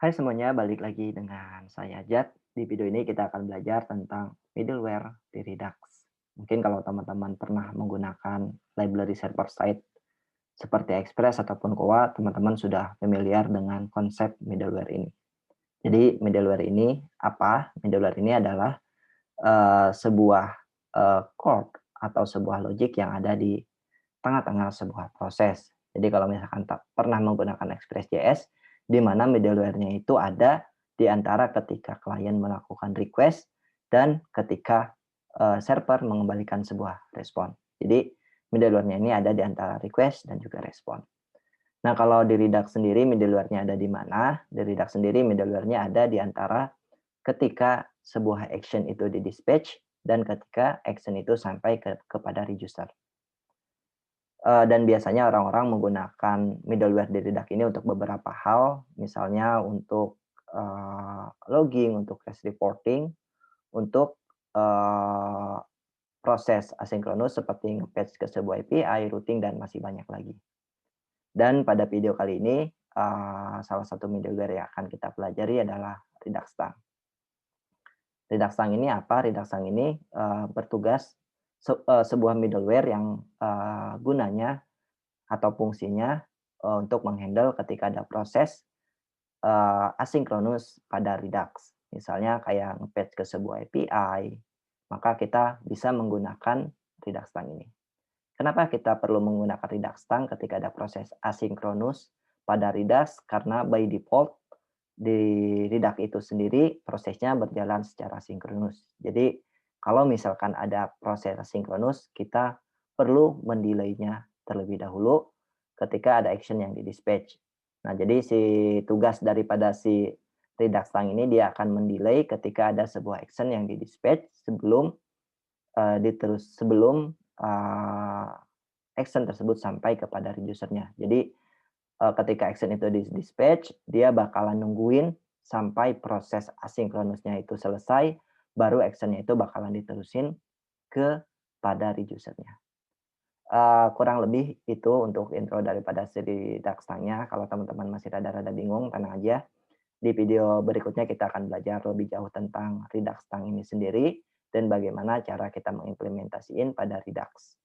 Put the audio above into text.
Hai semuanya, balik lagi dengan saya Jad. Di video ini kita akan belajar tentang middleware di Redux. Mungkin kalau teman-teman pernah menggunakan library server side seperti Express ataupun Koa, teman-teman sudah familiar dengan konsep middleware ini. Jadi middleware ini apa? Middleware ini adalah sebuah chord atau sebuah logic yang ada di tengah-tengah sebuah proses. Jadi kalau misalkan tak pernah menggunakan Express.js, di mana middleware-nya itu ada di antara ketika klien melakukan request dan ketika server mengembalikan sebuah respon. Jadi middleware-nya ini ada di antara request dan juga respon. Nah, kalau di Redux sendiri middleware-nya ada di mana? Di Redux sendiri middleware-nya ada di antara ketika sebuah action itu di-dispatch dan ketika action itu sampai kepada register. Dan biasanya orang-orang menggunakan middleware di Redux ini untuk beberapa hal, misalnya untuk, logging, untuk case reporting, untuk, proses asinkronus seperti nge-fetch ke sebuah API, routing, dan masih banyak lagi. Dan pada video kali ini, salah satu middleware yang akan kita pelajari adalah Reduxtang. Reduxtang ini apa? Reduxtang ini, bertugas sebuah middleware yang, gunanya atau fungsinya, untuk meng-handle ketika ada proses, asinkronus pada Redux. Misalnya kayak nge-fetch ke sebuah API, maka kita bisa menggunakan Reduxtang ini. Kenapa kita perlu menggunakan Reduxtang ketika ada proses asinkronus pada Redux? Karena by default di Redux itu sendiri prosesnya berjalan secara sinkronus. Jadi kalau misalkan ada proses asinkronus, kita perlu mendelaynya terlebih dahulu ketika ada action yang di-dispatch. Nah, jadi si tugas daripada si Reduxtang ini dia akan mendelay ketika ada sebuah action yang di-dispatch sebelum sebelum action tersebut sampai kepada user-nya. Jadi ketika action itu di-dispatch, dia bakalan nungguin sampai proses asinkronusnya itu selesai, baru action-nya itu bakalan diterusin kepada user-nya. Kurang lebih itu untuk intro daripada si Reduxtang-nya. Kalau teman-teman masih rada-rada bingung, tenang aja. Di video berikutnya kita akan belajar lebih jauh tentang Reduxtang ini sendiri dan bagaimana cara kita mengimplementasiin pada Redux.